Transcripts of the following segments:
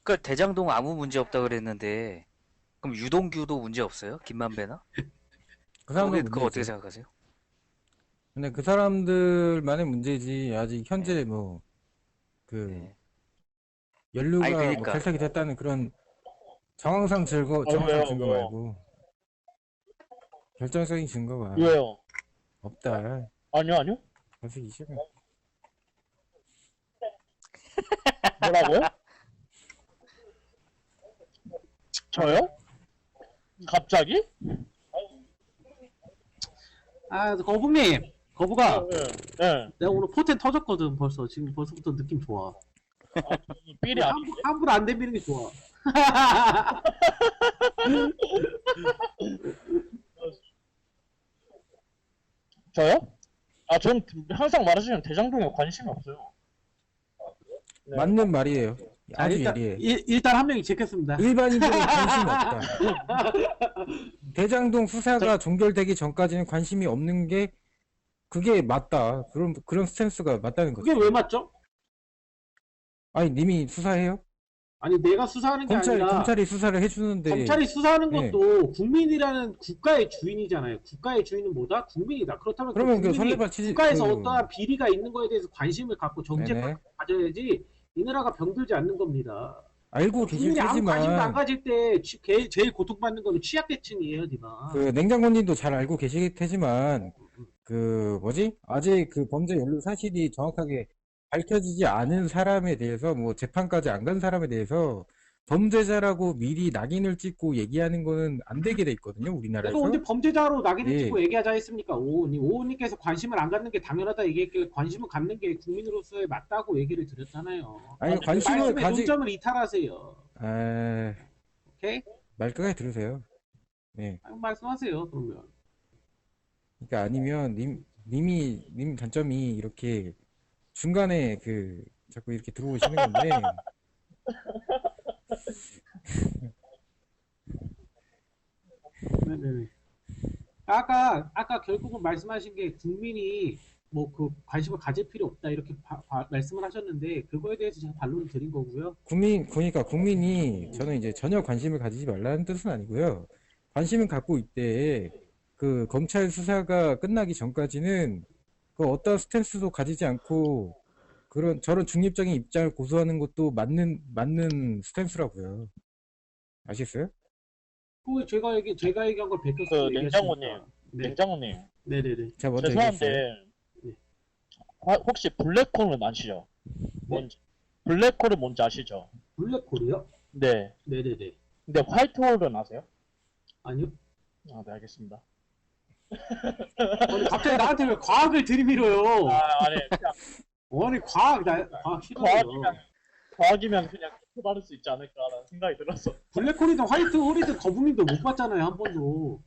그 대장동 아무 문제 없다 그랬는데 그럼 유동규도 문제 없어요? 김만배나? 그 사람도 그거 어떻게 문제지. 생각하세요? 근데 그 사람들만의 문제지. 아직 현재 뭐 그 네. 아니 연루가 뭐 그러니까 결석이 됐다는 그런 정황상 왜요? 증거 왜요? 말고 결정적인 증거가 왜요? 없다. 아니요, 아니요. 결석이 싫어. 뭐라고요? 저요? 갑자기? 아, 거북님, 거북아, 예, 예. 내가 오늘 포텐 터졌거든, 벌써. 지금 벌써부터 느낌 좋아. 삘이 아니. 함부로 안 대비는 게 좋아. 저요? 아, 전 항상 말하시면 대장동에 관심이 없어요. 네. 맞는 말이에요. 자, 아주 일단, 예리해. 일단 한 명이 제꼈습니다. 일반인들은 관심이 없다. 대장동 수사가 종결되기 전까지는 관심이 없는 게 그게 맞다. 그런 스탠스가 맞다는 거죠. 그게 왜 맞죠? 아니 님이 수사해요? 아니, 내가 수사하는 게 아니라, 검찰이 수사를 해주는데 검찰이 수사하는 네. 것도 국민이라는 국가의 주인이잖아요. 국가의 주인은 뭐다? 국민이다. 그렇다면 그러면 그 국민이 선례발 치지 국가에서 어떠한 비리가 있는 거에 대해서 관심을 갖고 네네. 정책을 가져야지 이 나라가 병들지 않는 겁니다. 알고 계실 국민이 아무 관심도 안 테지만 가질 때 제일 고통받는 거는 취약계층이에요, 니마. 그 냉장고님도 잘 알고 계실 테지만 그 뭐지? 아직 그 범죄 연루 사실이 정확하게 밝혀지지 않은 사람에 대해서 뭐 재판까지 안 간 사람에 대해서 범죄자라고 미리 낙인을 찍고 얘기하는 거는 안 되게 돼 있거든요, 내가 우리나라에서. 언제 범죄자로 낙인을 예. 찍고 얘기하자 했습니까? 오호님께서 관심을 안 갖는 게 당연하다 얘기했길래 관심을 갖는 게 국민으로서의 맞다고 얘기를 드렸잖아요. 아니 관심을 말씀의 가지 논점을 이탈하세요. 아, 오케이? 말 끝까지 들으세요. 네. 아니, 말씀하세요, 그러면. 그러니까 아니면 님 단점이 이렇게 중간에 그 자꾸 이렇게 들어오시는 건데 네네네. 아까 결국은 말씀하신 게 국민이 뭐 그 관심을 가질 필요 없다 이렇게 말씀을 하셨는데 그거에 대해서 제가 반론을 드린 거고요. 그러니까 국민이 저는 이제 전혀 관심을 가지지 말라는 뜻은 아니고요. 관심을 갖고 있대. 그 검찰 수사가 끝나기 전까지는 그 어떤 스탠스도 가지지 않고 저런 중립적인 입장을 고수하는 것도 맞는 스탠스라고요. 아시겠어요? 그 제가 얘기한 걸 그 베꼈어요. 냉장고님, 네. 냉장고님. 네네네. 제가 먼저 얘기했어요. 죄송한데 네. 혹시 블랙홀은 아시죠? 뭔지 블랙홀은 뭔지 아시죠? 블랙홀이요? 네. 네네네. 근데 화이트홀은 아세요? 아니요. 아, 네, 알겠습니다. 아니, 갑자기 나한테 왜 과학을 들이밀어요? 아, 아니 그냥 아니 과학 싫어요. 과학이면 그냥 받을 수 있지 않을까라는 생각이 들었어. 블랙홀이든 화이트홀이든 거북님도 못 봤잖아요, 한 번도.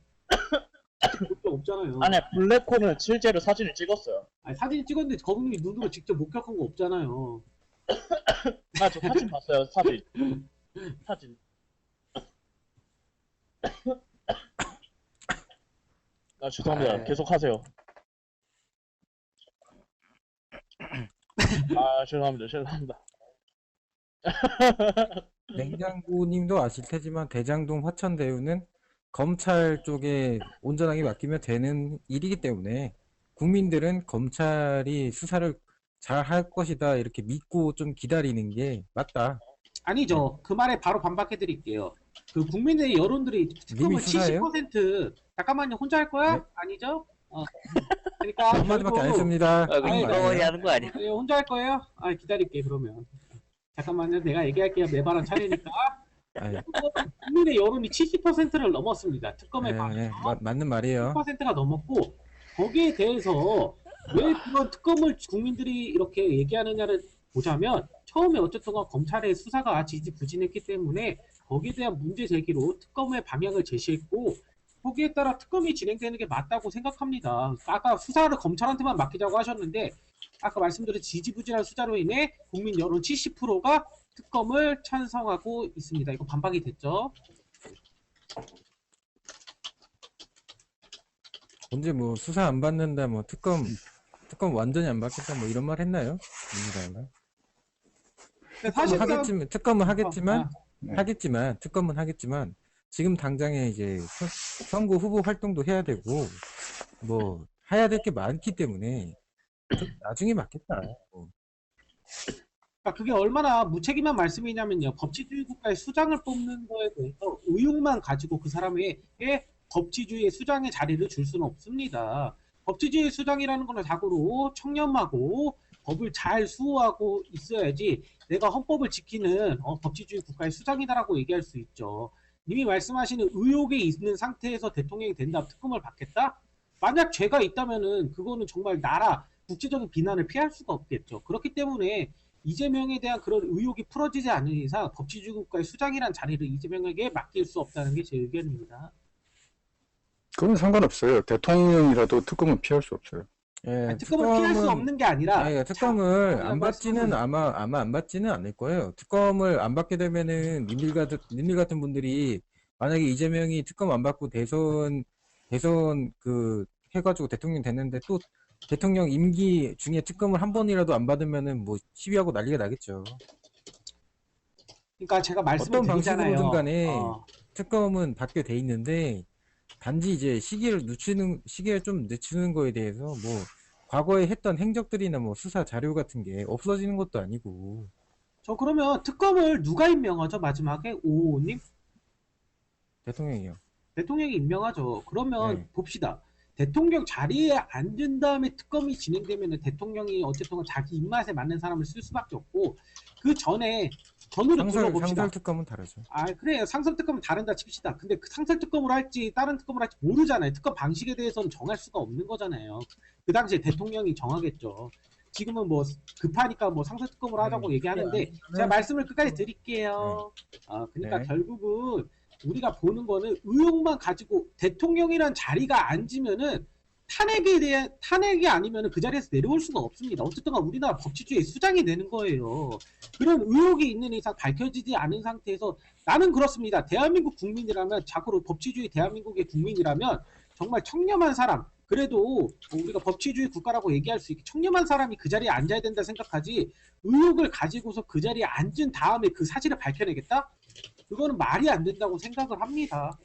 볼적 없잖아요. 아니 블랙홀은 실제로 사진을 찍었어요. 아니, 사진 찍었는데 거북님이 눈으로 직접 목격한 거 없잖아요. 아, 저 사진 봤어요. 사진. 아, 죄송합니다. 계속 하세요. 아, 죄송합니다. 냉장고님도 아실 테지만 대장동 화천대유는 검찰 쪽에 온전하게 맡기면 되는 일이기 때문에 국민들은 검찰이 수사를 잘 할 것이다 이렇게 믿고 좀 기다리는 게 맞다. 아니죠. 그 말에 바로 반박해 드릴게요. 그 국민의 여론들이 특검을 님이 수사해요? 70% 잠깐만요. 혼자 할 거야? 네. 아니죠? 그러니까 한마디밖에 안 결국- 했습니다. 아, 그거 아니에요. 하는 거 아니야? 예, 혼자 할 거예요? 아, 기다릴게 그러면. 잠깐만요. 내가 얘기할게요. 내 발언 차례니까. 아니, 국민의 여론이 70%를 넘었습니다. 특검에 네, 관해서 맞는 말이에요. 10%가 넘었고 거기에 대해서 왜 그런 특검을 국민들이 이렇게 얘기하느냐를 보자면 처음에 어쨌든 검찰의 수사가 지지부진했기 때문에 거기에 대한 문제 제기로 특검의 방향을 제시했고 거기에 따라 특검이 진행되는 게 맞다고 생각합니다. 아까 수사를 검찰한테만 맡기자고 하셨는데 아까 말씀드린 지지부진한 수사로 인해 국민 여론 70%가 특검을 찬성하고 있습니다. 이거 반박이 됐죠? 언제 뭐 수사 안 받는다 뭐 특검 특검 완전히 안 받겠다 뭐 이런 말 했나요? 민주당인가? 근데 사실상 특검은 하겠지만 네. 특검은 하겠지만 지금 당장에 이제 선거 후보 활동도 해야 되고 뭐 해야 될 게 많기 때문에 좀 나중에 맞겠다. 뭐. 그러니까 그게 얼마나 무책임한 말씀이냐면요. 법치주의 국가의 수장을 뽑는 거에 대해서 의혹만 가지고 그 사람에게 법치주의의 수장의 자리를 줄 수는 없습니다. 법치주의 수장이라는 거는 자고로 청렴하고 법을 잘 수호하고 있어야지 내가 헌법을 지키는 법치주의 국가의 수장이다라고 얘기할 수 있죠. 님이 말씀하시는 의혹이 있는 상태에서 대통령이 된다, 특검을 받겠다? 만약 죄가 있다면은 그거는 정말 나라 국제적인 비난을 피할 수가 없겠죠. 그렇기 때문에 이재명에 대한 그런 의혹이 풀어지지 않는 이상 법치주의 국가의 수장이란 자리를 이재명에게 맡길 수 없다는 게 제 의견입니다. 그건 상관없어요. 대통령이라도 특검은 피할 수 없어요. 예, 아니, 특검을 피할 수 없는 게 아니라 아니, 특검을 자, 안 받지는 아마 안 받지는 않을 거예요. 특검을 안 받게 되면은 님들 같은 분들이 만약에 이재명이 특검 안 받고 대선 그 해가지고 대통령 됐는데 또 대통령 임기 중에 특검을 한 번이라도 안 받으면은 뭐 시위하고 난리가 나겠죠. 그러니까 제가 말씀을 어떤 드리잖아요. 방식으로든 간에 어, 특검은 받게 돼 있는데 단지 이제 시기를 좀 늦추는 거에 대해서 뭐 과거에 했던 행적들이나 뭐 수사 자료 같은 게 없어지는 것도 아니고. 저 그러면 특검을 누가 임명하죠? 마지막에 오님 대통령이요. 대통령이 임명하죠. 그러면 네. 봅시다. 대통령 자리에 앉은 다음에 특검이 진행되면 대통령이 어쨌든 자기 입맛에 맞는 사람을 쓸 수밖에 없고 그 전으로 돌아봅시다. 상설 특검은 다르죠. 아 그래요. 상설 특검은 다른다 칩시다. 근데 그 상설 특검으로 할지 다른 특검을 할지 모르잖아요. 특검 방식에 대해서는 정할 수가 없는 거잖아요. 그 당시에 대통령이 정하겠죠. 지금은 뭐 급하니까 뭐 상설 특검으로 하자고 얘기하는데 제가 말씀을 끝까지 드릴게요. 그러니까 네. 결국은 우리가 보는 거는 의혹만 가지고 대통령이란 자리가 앉으면은 탄핵이 아니면은 그 자리에서 내려올 수가 없습니다. 어쨌든 우리나라 법치주의 수장이 되는 거예요. 그런 의혹이 있는 이상 밝혀지지 않은 상태에서 나는 그렇습니다. 대한민국 국민이라면 자고로 법치주의 대한민국의 국민이라면 정말 청렴한 사람 그래도 우리가 법치주의 국가라고 얘기할 수 있게 청렴한 사람이 그 자리에 앉아야 된다 생각하지 의혹을 가지고서 그 자리에 앉은 다음에 그 사실을 밝혀내겠다? 그거는 말이 안 된다고 생각을 합니다.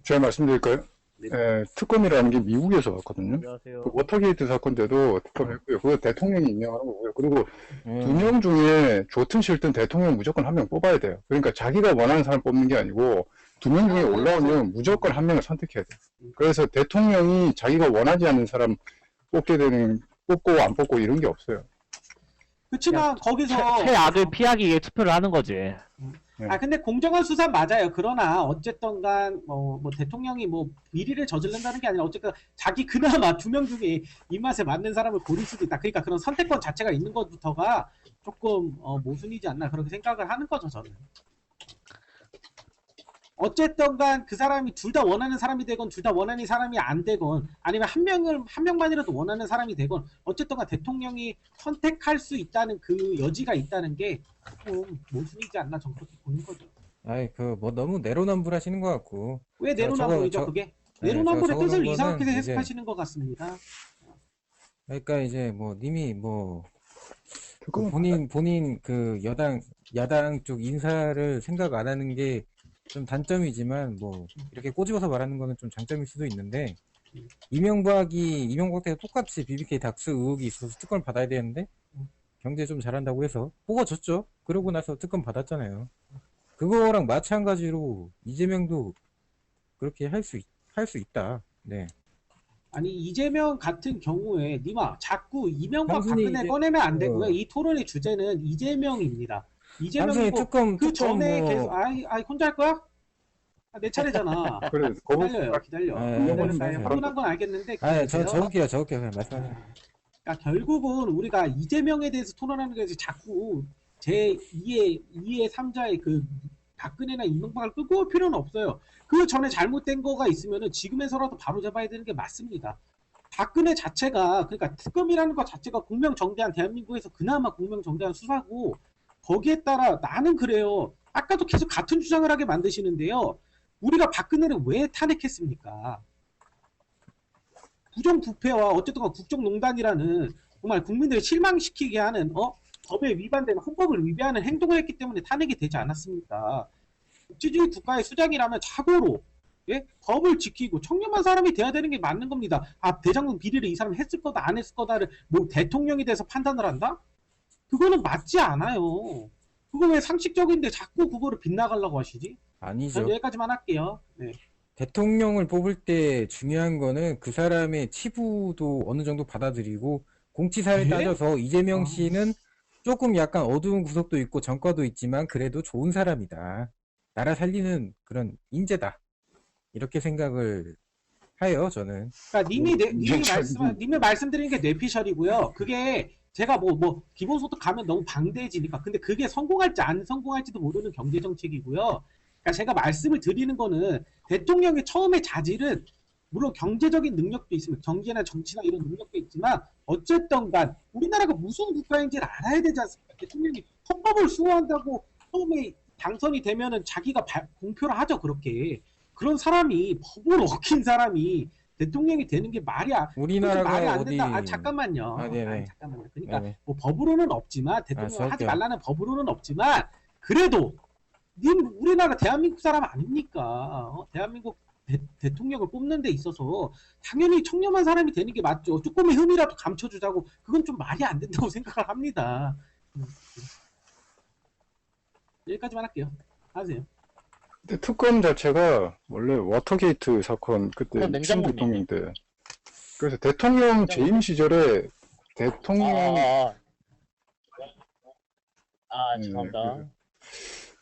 제가 말씀드릴까요? 네. 특검이라는 게 미국에서 왔거든요. 안녕하세요. 그 워터게이트 사건 때도 특검했고요. 그거 대통령이 임명하는 거고요. 그리고 예. 두 명 중에 좋든 싫든 대통령 무조건 한 명 뽑아야 돼요. 그러니까 자기가 원하는 사람 뽑는 게 아니고 두 명 중에 올라오면 무조건 한 명을 선택해야 돼요. 그래서 대통령이 자기가 원하지 않는 사람 뽑고 안 뽑고 이런 게 없어요. 그렇지만 거기서 최악을 피하기 위해 투표를 하는 거지. 근데 공정한 수사 맞아요. 그러나 어쨌든 간 뭐 대통령이 뭐 비리를 저지른다는 게 아니라 어쨌든 자기 그나마 두 명 중에 입맛에 맞는 사람을 고를 수도 있다. 그러니까 그런 선택권 자체가 있는 것부터가 조금 모순이지 않나 그렇게 생각을 하는 거죠, 저는. 어쨌든 간 그 사람이 둘 다 원하는 사람이 되건 둘 다 원하는 사람이 안 되건 아니면 한 명만이라도 원하는 사람이 되건 어쨌든 간 대통령이 선택할 수 있다는 그 여지가 있다는 게 조금 모순이지 않나 저는 그렇게 보는 거죠. 아이 그 뭐 너무 내로남불하시는 것 같고. 왜 저거- 내로남불이죠 저- 그게? 네, 내로남불의 적어놓은 뜻을 거는 이상하게 이제- 해석하시는 것 같습니다. 그러니까 이제 뭐 님이 뭐 특검은 본인 그 야당 쪽 인사를 생각 안 하는 게 좀 단점이지만 뭐 이렇게 꼬집어서 말하는 거는 좀 장점일 수도 있는데 이명박 때가 똑같이 BBK 닥스 의혹이 있어서 특검을 받아야 되는데 경제 좀 잘한다고 해서 뽑아줬죠. 그러고 나서 특검 받았잖아요. 그거랑 마찬가지로 이재명도 그렇게 할 수 있다. 네. 아니 이재명 같은 경우에 니마 자꾸 이명박 당신이 박근혜 이제- 꺼내면 안 되고요. 어. 이 토론의 주제는 이재명입니다. 당신이 이재명이고 특검 그 전에 뭐 계속 혼자 할 거야? 내 차례잖아. 그래 거부 기다려. 아, 기다려. 네. 흥분한 건 알겠는데 적을게요. 그냥 말씀하세요. 그러니까 결국은 우리가 이재명에 대해서 토론하는 게 자꾸 제2의 3자의 그 박근혜나 이명박을 끌고 올 필요는 없어요. 그 전에 잘못된 거가 있으면은 지금에서라도 바로 잡아야 되는 게 맞습니다. 박근혜 자체가 그러니까 특검이라는 것 자체가 공명정대한 대한민국에서 그나마 공명정대한 수사고 거기에 따라 나는 그래요. 아까도 계속 같은 주장을 하게 만드시는데요. 우리가 박근혜를 왜 탄핵했습니까? 부정부패와 어쨌든 국정농단이라는 정말 국민들을 실망시키게 하는 법에 위반되는 헌법을 위배하는 행동을 했기 때문에 탄핵이 되지 않았습니까? 법치주의 국가의 수장이라면 자고로 예? 법을 지키고 청렴한 사람이 돼야 되는 게 맞는 겁니다. 아, 대장동 비리를 이 사람이 했을 거다 안 했을 거다를 뭐 대통령이 돼서 판단을 한다? 그거는 맞지 않아요. 그거 왜 상식적인데 자꾸 그거를 빗나가려고 하시지? 아니죠. 전 여기까지만 할게요. 네. 대통령을 뽑을 때 중요한 거는 그 사람의 치부도 어느 정도 받아들이고 공치사를 예? 따져서 이재명 아. 씨는 조금 약간 어두운 구석도 있고 전과도 있지만 그래도 좋은 사람이다. 나라 살리는 그런 인재다. 이렇게 생각을 해요, 저는. 그러니까 뇌피셜. 님이 말씀드린 게 뇌피셜이고요. 그게 제가 뭐 기본소득 가면 너무 방대해지니까. 근데 그게 성공할지 안 성공할지도 모르는 경제 정책이고요. 그러니까 제가 말씀을 드리는 거는 대통령의 처음의 자질은 물론 경제적인 능력도 있으면 경제나 정치나 이런 능력도 있지만 어쨌든 간 우리나라가 무슨 국가인지를 알아야 되지 않습니까? 대통령이 헌법을 수호한다고 처음에 당선이 되면은 자기가 공표를 하죠, 그렇게. 그런 사람이 법을 어긴 사람이 대통령이 되는 게 말이야. 우리나라가 말이 안 어디 된다. 아, 잠깐만요. 아, 네네. 잠깐만요. 그러니까 네네. 뭐 법으로는 없지만 대통령 하지 저기요. 말라는 법으로는 없지만 그래도 님 우리나라 대한민국 사람 아닙니까? 대한민국 대통령을 뽑는 데 있어서 당연히 청렴한 사람이 되는 게 맞죠. 조금의 흠이라도 감춰주자고 그건 좀 말이 안 된다고 생각을 합니다. 여기까지만 할게요. 하세요. 근데 특검 자체가 원래 워터게이트 사건 그때 그건 춘 냉장고입니다. 대통령 때. 그래서 대통령 재임 시절에 대통령 죄송합니다. 그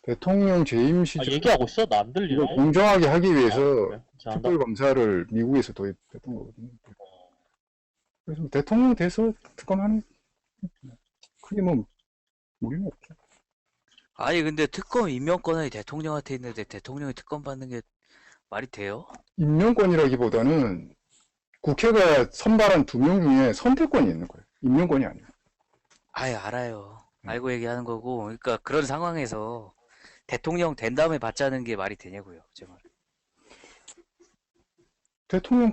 대통령 재임 시절 얘기하고 있어? 나 안 들리네. 이걸 공정하게 하기 위해서 그래? 죄송합니다. 특별 검사를 미국에서 도입했던 거거든요. 그래서 대통령 돼서 특검하는 크게 뭐 무리는 없죠. 아니 근데 특검 임명권이 대통령한테 있는데 대통령이 특검 받는 게 말이 돼요? 임명권이라기보다는 국회가 선발한 2명 중에 선택권이 있는 거예요. 임명권이 아니에요. 아예 알아요. 알고 얘기하는 거고. 그러니까 그런 상황에서 대통령 된 다음에 받자는 게 말이 되냐고요, 제 말. 대통령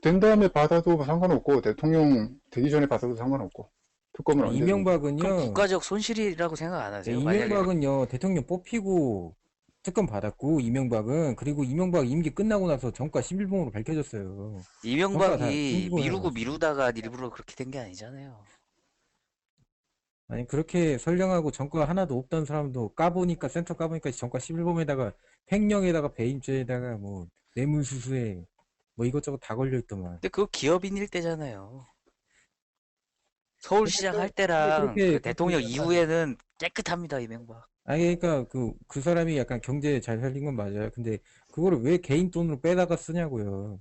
된 다음에 받아도 상관없고 대통령 되기 전에 받아도 상관없고 특검을 언제 그럼 이명박은요. 국가적 손실이라고 생각 안 네, 하세요? 만약에 이명박은요. 대통령 뽑히고 특검 받았고 이명박은 그리고 이명박 임기 끝나고 나서 정가 11봉으로 밝혀졌어요. 정가 다 이명박이 숨기고 미루고 나갔어. 미루다가 일부러 그렇게 된 게 아니잖아요. 아니 그렇게 선량하고 정가 하나도 없던 사람도 까보니까 센터 까보니까 정가 11봉에다가 횡령에다가 배임죄에다가 뭐 뇌물수수에 뭐 이것저것 다 걸려있더만. 근데 그거 기업인일 때잖아요. 서울시장 할 때랑 그렇게 그 대통령 약간- 이후에는 깨끗합니다, 이명박. 아니 그러니까 그 사람이 약간 경제 잘 살린 건 맞아요. 근데 그거를 왜 개인 돈으로 빼다가 쓰냐고요.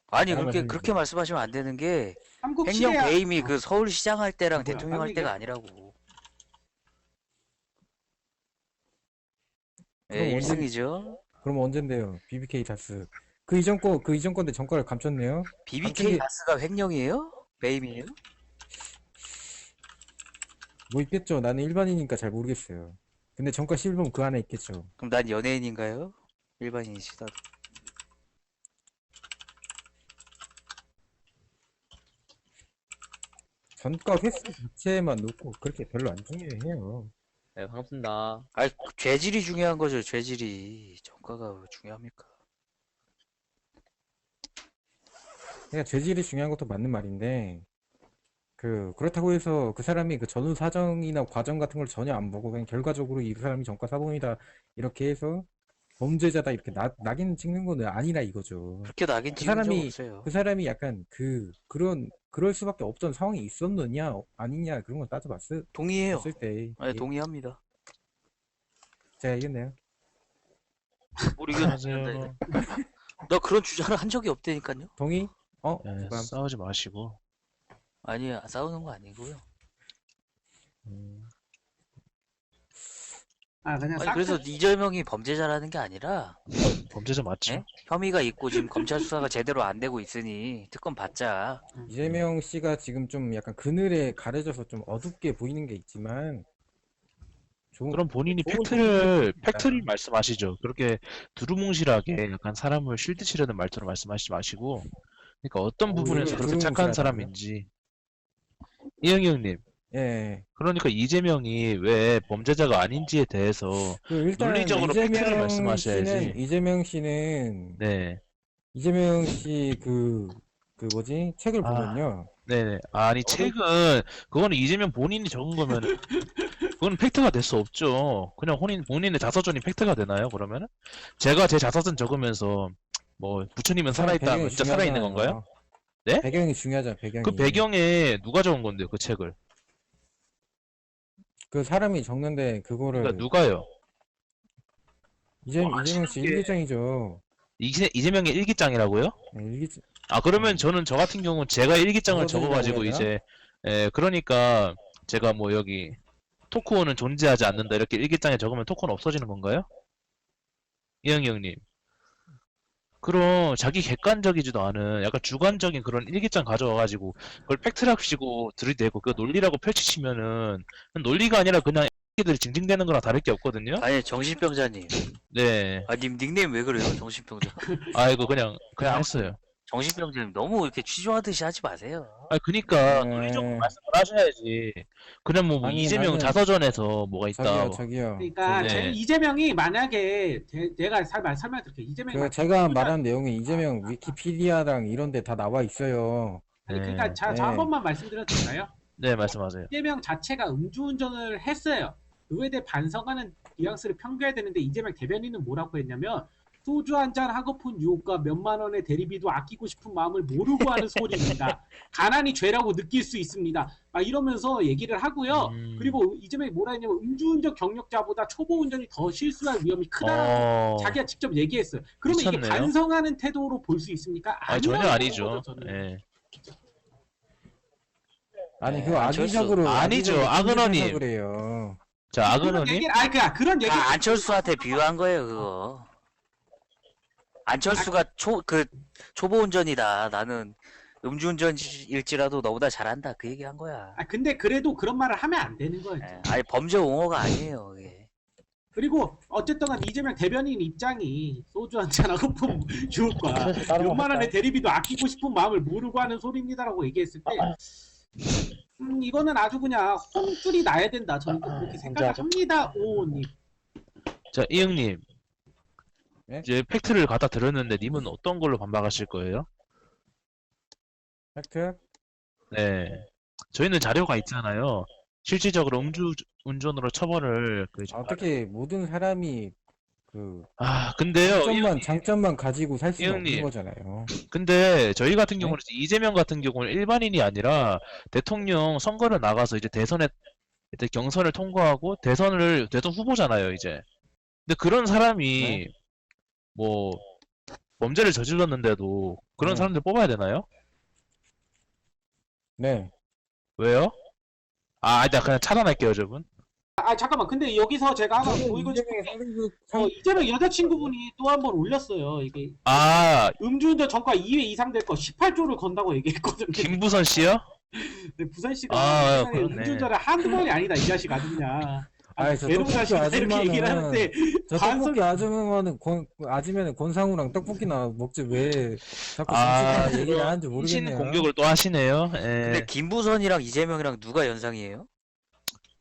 아니 나라가 그렇게 말씀하시면 안 되는 게 한국 횡령 시대야. 배임이 그 서울시장 할 때랑 뭐야, 대통령 할 딴 때가 얘기야? 아니라고. 그럼 예, 언제- 1승이죠. 그럼 언젠데요? BBK 다스. 그 이전 건데 정가를 감췄네요. BBK 감춘 게- 다스가 횡령이에요? 배임이에요? 뭐 있겠죠. 나는 일반인이니까 잘 모르겠어요. 근데 정가 11봉 그 안에 있겠죠. 그럼 난 연예인인가요? 일반인이시다. 전가 횟수 자체만 놓고 그렇게 별로 안 중요해요. 네, 반갑습니다. 아, 죄질이 중요한 거죠, 죄질이. 정가가 왜 중요합니까? 그러니까 죄질이 중요한 것도 맞는 말인데 그렇다고 해서 그 사람이 그 전후 사정이나 과정 같은 걸 전혀 안 보고 그냥 결과적으로 이 사람이 정가 사범이다 이렇게 해서 범죄자다 이렇게 낙인 찍는 건 아니라 이거죠. 그렇게 낙인 그 찍은 적 사람이- 없어요. 그 사람이 약간 그럴 수밖에 없던 상황이 있었느냐 아니냐 그런 걸 따져봤을 동의해요. 때 네, 동의합니다. 제가 이겼네요. 뭘 이겼는데. 나 그런 주장을 한 적이 없다니까요. 동의? 네, 누가 싸우지 마시고. 아니, 싸우는 거 아니고요. 그냥 아니, 그래서 이재명이 범죄자라는 게 아니라 범죄자 맞죠? 예? 혐의가 있고 지금 검찰 수사가 제대로 안 되고 있으니 특검 받자. 이재명 씨가 지금 좀 약간 그늘에 가려져서 좀 어둡게 보이는 게 있지만 그럼 본인이 좋은 팩트를 말씀하시죠. 그렇게 두루뭉실하게 약간 사람을 쉴드 치려는 말투로 말씀하시지 마시고, 그러니까 어떤 부분에서 왜 그렇게 착한 두루뭉실하다고요? 사람인지. 이영희 형님. 예. 그러니까 이재명이 왜 범죄자가 아닌지에 대해서 그 일단 논리적으로 팩트를 말씀하셔야지. 이재명 씨는 네. 이재명 씨 그 뭐지? 책을 아. 보면요. 네네. 아니, 책은, 그거는 이재명 본인이 적은 거면, 그건 팩트가 될 수 없죠. 그냥 본인의 자서전이 팩트가 되나요, 그러면은? 제가 제 자서전 적으면서, 뭐, 부처님은 살아있다 하면 배경이 진짜 살아있는 중요하잖아요. 건가요? 네? 배경이 중요하잖아, 배경이. 그 배경에 누가 적은 건데요, 그 책을? 그 사람이 적는데 그거를 그러니까 누가요? 이재명 씨 아시는 게- 일기장이죠. 이재명의 일기장이라고요? 네, 일기장. 아, 그러면 저는 저 같은 경우는 제가 일기장을 자서전이라고 적어가지고 해야 되나? 이제, 그러니까 제가 뭐 여기 토크온은 존재하지 않는다 이렇게 일기장에 적으면 토크온 없어지는 건가요? 이영희 형님. 그럼 자기 객관적이지도 않은 약간 주관적인 그런 일기장 가져와가지고 그걸 팩트랍시고 들이대고 그 논리라고 펼치시면은 그건 논리가 아니라 그냥 애들이 징징대는 거랑 다를 게 없거든요? 아니 정신병자님. 네. 아 님 닉네임 왜 그래요? 정신병자. 아이고 그냥 했어요. 정신병자님 너무 이렇게 취조하듯이 하지 마세요. 아, 그니까 네. 논리적으로 말씀을 하셔야지. 그냥 뭐 아니, 이재명 나는- 자서전에서 뭐가 있다. 저기요. 그러니까 네. 이재명이 만약에 내가 설명드릴게요. 이재명이 그 제가 말한 내용이 이재명 위키피디아랑 이런 데 다 나와 있어요. 아니, 네. 그러니까 저 네. 한 번만 말씀드려도 되나요? 네, 말씀하세요. 이재명 자체가 음주운전을 했어요. 그거에 대해 반성하는 뉘앙스를 평가해야 되는데 이재명 대변인은 뭐라고 했냐면 소주 한잔 하고픈 유혹과 몇만 원의 대리비도 아끼고 싶은 마음을 모르고 하는 소리입니다. 가난이 죄라고 느낄 수 있습니다. 막 이러면서 얘기를 하고요. 그리고 이재명이 뭐라 했냐면 음주운전 경력자보다 초보 운전이 더 실수할 위험이 크다라고 자기가 직접 얘기했어요. 그러면 이게 미쳤네요. 반성하는 태도로 볼 수 있습니까? 아니, 전혀 아니라고 아니죠. 보는 거죠, 저는. 예. 아니 그거 안철수. 악의적으로 아니죠, 악의적으로 악은원님. 생각을 해요. 자, 그런 악은호님. 얘기, 그런 얘기. 아, 안철수한테 비유한 거예요 그거. 안철수가 초보 운전이다. 나는 음주운전일지라도 너보다 잘한다. 그 얘기한 거야. 근데 그래도 그런 말을 하면 안 되는 거예요. 예, 아니 범죄 옹호가 아니에요. 그게. 그리고 어쨌든 간 이재명 대변인 입장이 소주 한잔하고 품 유혹과 몇만 원의 대리비도 아끼고 싶은 마음을 모르고 하는 소리입니다라고 얘기했을 때 이거는 아주 그냥 혼줄이 나야 된다. 저는 또 그렇게 생각을 합니다. 오님. 자, 이형님. 네? 이제 팩트를 갖다 드렸는데 님은 어떤 걸로 반박하실 거예요? 팩트? 네. 저희는 자료가 있잖아요. 실질적으로 음주운전으로 처벌을 어떻게 모든 사람이 그 근데요. 장점만 가지고 살 수는 이형님. 없는 거잖아요. 근데 저희 같은 네? 경우는 이재명 같은 경우는 일반인이 아니라 대통령 선거를 나가서 이제 대선에 이제 경선을 통과하고 대선 후보잖아요, 이제. 근데 그런 사람이 네. 뭐 범죄를 저질렀는데도 그런 네. 사람들 뽑아야 되나요? 네. 왜요? 일단 그냥 차단할게요, 저분. 잠깐만. 근데 여기서 제가 하나 보이고 싶은 게 이재명 여자친구분이 또 한 번 올렸어요. 이게 음주운전 전과 2회 이상 될 거 18조를 건다고 얘기했거든요. 김부선 씨요? 네, 부산 씨가 세상에 그렇네. 음주운전을 한두 번이 아니다 이 자식 아주 그냥. 저 괴로운 떡볶이 자식이다 이렇게 얘기를 아줌마는 하는데 저 떡볶이 아줌마는 권상우랑 떡볶이나 먹지 왜 자꾸 정치판 얘기를 하는지 신 모르겠네요. 공격을 또 하시네요. 근데 김부선이랑 이재명이랑 누가 연상이에요?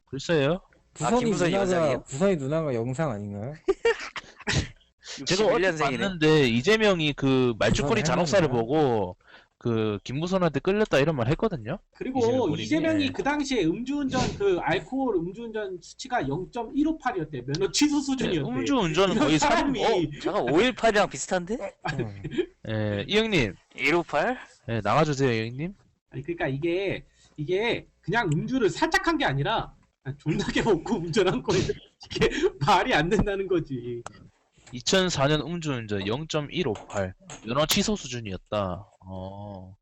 글쎄요. 김부선이 연상이에요? 부선이 누나가 영상 아닌가요? 제가 어디 61년생이네. 봤는데 이재명이 그 말죽거리 부선 잔혹사를 할머니야. 보고 그 김부선한테 끌렸다 이런 말 했거든요. 그리고 본인이. 이재명이 그 당시에 음주운전 알코올 음주운전 수치가 0.1588이었대. 면허 취소 수준이었대. 음주운전은 이런 거의 살인. 사람이 잠깐 518이랑 비슷한데? 이 형님, 158? 나가주세요, 이 형님. 아니 그러니까 이게 그냥 음주를 살짝 한 게 아니라 존나게 먹고 운전한 거예요. 이게 말이 안 된다는 거지. 2004년 음주운전 0.158 면허 취소 수준이었다.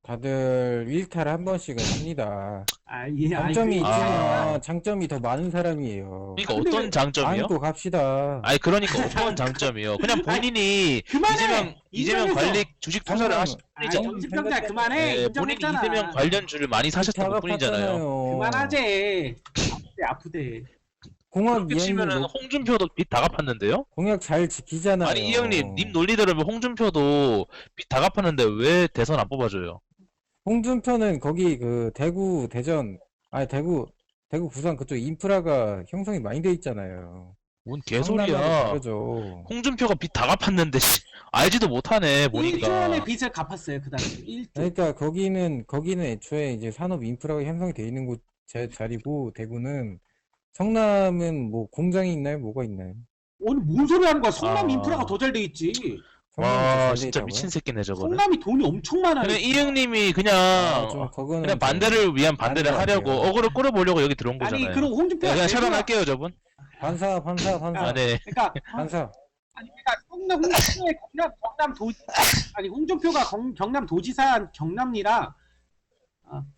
다들 일탈 한 번씩은 합니다. 장점이 그러니까 있지만 장점이 더 많은 사람이에요. 그러니까 근데 어떤 장점이요? 안고 갑시다. 그러니까 어떤 장점이요? 그냥 본인이 그만해! 이재명 인정했어. 관리 주식 투자를 하신 분이죠. 정신병자 그만해. 본인이 인정했잖아. 이재명 관련주를 많이 사셨던 분뿐이잖아요. 그만하재. 아프대. 공약 그렇게 치면은 이행률 홍준표도 빚 다 갚았는데요? 공약 잘 지키잖아요. 아니 이 형님, 님 논리대로면 홍준표도 빚 다 갚았는데 왜 대선 안 뽑아줘요? 홍준표는 거기 그 대구 대전 아니 대구 부산 그쪽 인프라가 형성이 많이 돼 있잖아요. 뭔 성남하고 개소리야. 다르죠. 홍준표가 빚 다 갚았는데 씨, 알지도 못하네 1조원의 보니까. 빚을 갚았어요 그 당시 1조. 그러니까 거기는 애초에 이제 산업 인프라가 형성이 돼 있는 곳 자리고 대구는 성남은 뭐 공장이 있나요? 뭐가 있나요? 오늘 뭔 소리 하는 거야? 성남 아. 인프라가 더 잘 돼 있지. 성남이 와 더잘 진짜 돼 미친 있다고요? 새끼네 저거는. 성남이 돈이 엄청 많아요. 그냥 이형님이 좀 그거는 그냥 좀 반대를 위한 반대를 아닌 것 하려고 같아요. 어그로 끌어보려고 여기 들어온 아니 거잖아요. 그럼 홍준표가 그냥 대구가- 차단할게요 저분. 반사. 아 네. 그러니까 반사. 아니 그러니까 홍준표의 홍준표가 경남도지사 경남이랑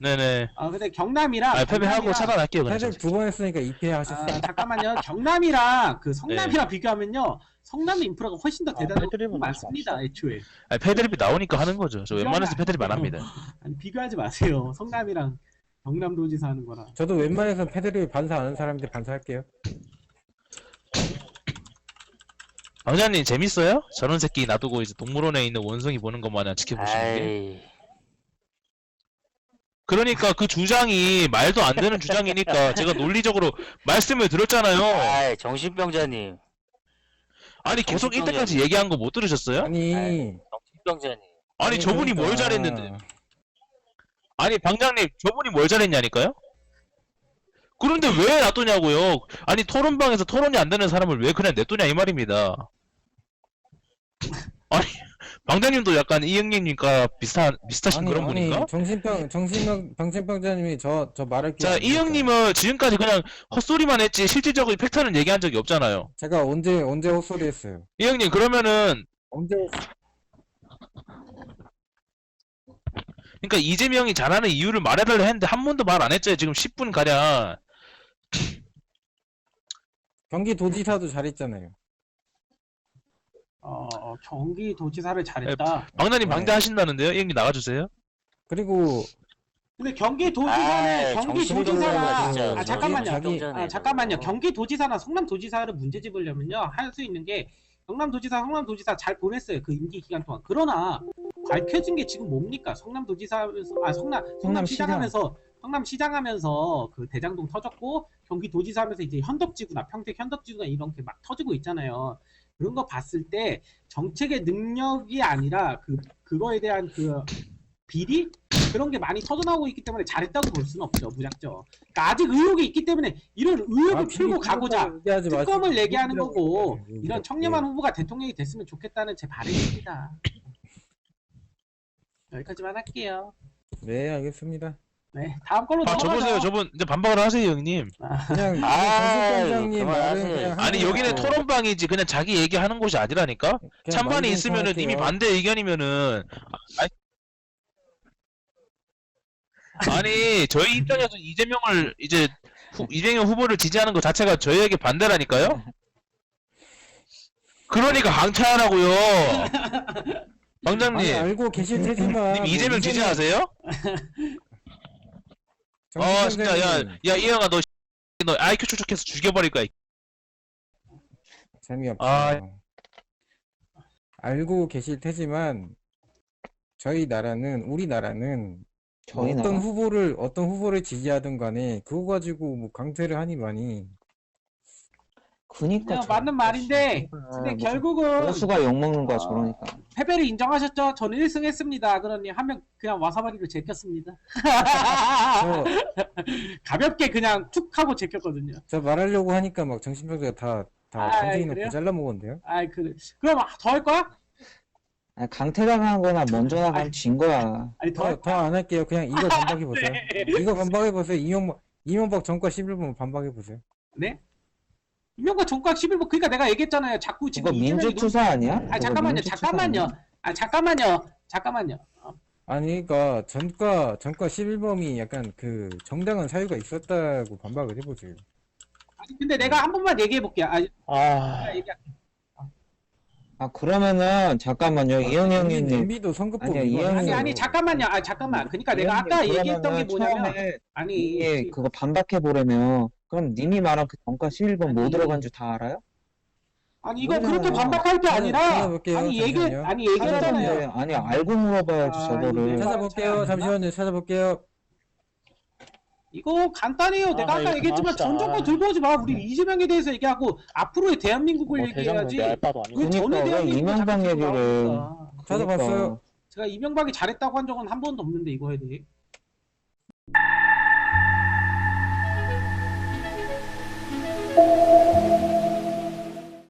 네네. 근데 경남이랑 아 패배하고 경남이랑- 차단할게요 그냥. 패를 2번 했으니까 2패 하셨어요. 잠깐만요. 경남이랑 그 성남이랑 네. 비교하면요. 성남 인프라가 훨씬 더 대단하고 패드립은 많습니다. 애초에. 아니 패드립이 나오니까 하는 거죠. 저 웬만해서 패드립 안 합니다. 아니 비교하지 마세요. 성남이랑 경남도지사 하는 거랑. 저도 웬만해서 패드립 반사 아는 사람인데 반사할게요. 방장님 재밌어요? 저런 새끼 놔두고 이제 동물원에 있는 원숭이 보는 것 마냥 지켜보시는 게. 아이, 그러니까 그 주장이 말도 안 되는 주장이니까 제가 논리적으로 말씀을 드렸잖아요. 아이, 정신병자님. 아니 계속 정신병자님. 이때까지 얘기한 거 못 들으셨어요? 아니, 정신병자님. 아니 저분이 뭘 그러니까 잘했는데. 아니 방장님 저분이 뭘 잘했냐니까요? 그런데 왜 놔두냐고요? 아니 토론방에서 토론이 안 되는 사람을 왜 그냥 냅두냐 이 말입니다. 아니 방장님도 약간 이형님과 비슷하신 그런 분인가? 정신병자님이 저 말할 게 자 아니니까. 이형님은 지금까지 그냥 헛소리만 했지 실질적인 팩트는 얘기한 적이 없잖아요. 제가 언제 헛소리 했어요? 이형님 그러면은 언제 그러니까 이재명이 잘하는 이유를 말해달라 했는데 한 번도 말 안 했죠. 지금 10분 가량. 경기도지사도 잘했잖아요. 경기도지사를 잘했다. 방장님 네. 방대하신다는데요? 이형님 나가주세요. 그리고 근데 경기도지사는 정신병자가 경기도지사가 진짜 잠깐만요. 정신병자네, 잠깐만요. 저거. 경기도지사나 성남도지사를 문제 집으려면요 할 수 있는 게 경남도지사, 성남도지사 잘 보냈어요. 그 임기 기간 동안. 그러나 밝혀진 게 지금 뭡니까? 성남시장 하면서 그 대장동 터졌고 경기도지사 하면서 이제 현덕지구나 평택 현덕지구나 이런 게 막 터지고 있잖아요. 그런 거 봤을 때 정책의 능력이 아니라 그거에 대한 그 비리 그런 게 많이 터져나오고 있기 때문에 잘했다고 볼 수는 없죠. 무작정. 그러니까 아직 의혹이 있기 때문에 이런 의혹을 풀고 가고자 특검을 얘기하는 거고 이런 청렴한 후보가 대통령이 됐으면 좋겠다는 제 바람입니다. 여기까지만 할게요. 네, 알겠습니다. 네, 다음 걸로 아, 저보세요. 넘어가죠. 저분 이제 반박을 하세요, 형님. 그냥 정신병장님 말은 그만하세요. 그냥 아니 하는 여기는 거고. 토론방이지 그냥 자기 얘기하는 곳이 아니라니까. 그냥 찬반이 마음 있으면은 공부할게요. 이미 반대 의견이면은 아니 저희 입장에서 이재명을 이제 이재명 후보를 지지하는 것 자체가 저희에게 반대라니까요. 그러니까 강차하라고요. 방장님, 아니, 알고 계실 테지만 님 이재명 지지하세요? 진짜 야 이형아 너 IQ 추적해서 죽여버릴 거야. 재미없어. 아. 알고 계실 테지만 우리나라는 어떤 후보를 지지하든 간에 그거 가지고 뭐 강퇴를 하니 많이 그니까 맞는 말인데 근데 결국은 보수가 욕먹는 거야 저러니까. 패배를 인정하셨죠? 저는 1승 했습니다. 그러니 한 명 그냥 와사바리로 제꼈습니다. 가볍게 그냥 툭 하고 제꼈거든요. 저 말하려고 하니까 막 정신병자가 다 아이, 정신이 그래요? 놓고 잘라먹었는데요. 그럼 더 할 거야? 아니, 강퇴당한 거나 먼저 나가면 진 거야. 아니 더 할 더 안 할게요. 그냥 이거 반박해보세요. 네. 이거 반박해보세요. 이명박 정과 11번 반박해보세요. 네? 이명박 정각 11번 그러니까 내가 얘기했잖아요. 자꾸 지금 그거 이재명이 민주투사 아니야? 아 그거 잠깐만요. 민주투사 아니야? 잠깐만요. 아니, 그러니까 전과 11범이 약간 그 정당한 사유가 있었다고 반박을 해보세요. 아니 근데 내가 한 번만 얘기해 볼게요. 아 그러면은 잠깐만요 이영영님. MB도 선거법 아니야, 위반했어요. 아니 잠깐만요. 잠깐만. 그러니까 내가 아까 얘기했던 게 뭐냐면 처음에 아니 이게 그거 반박해 보려면 그럼 님이 말한 그 정가 11번 뭐 아니. 들어간 줄 다 알아요? 아니 이거 모르잖아요. 그렇게 반박할 게 아니라 찾아볼게요. 아니 잠시만요. 얘기했잖아요. 찾아보세요. 아니 알고 물어봐야지 아, 저거를. 이게 찾아볼게요. 잠시만요. 찾아볼게요. 이거 간단해요. 내가 아, 아까 이거 얘기했지만 그만합시다. 전 정권 들고 오지 마. 우리 이재명에 대해서 얘기하고 앞으로의 대한민국을 뭐 대장군 얘기해야지. 내 알바도 아니고. 왜 전에 그러니까 왜 대한민국을 이명박 자꾸 들고 얘기를- 나옵니까? 찾아봤어요. 제가 이명박이 잘했다고 한 적은 한 번도 없는데 이거에 대해.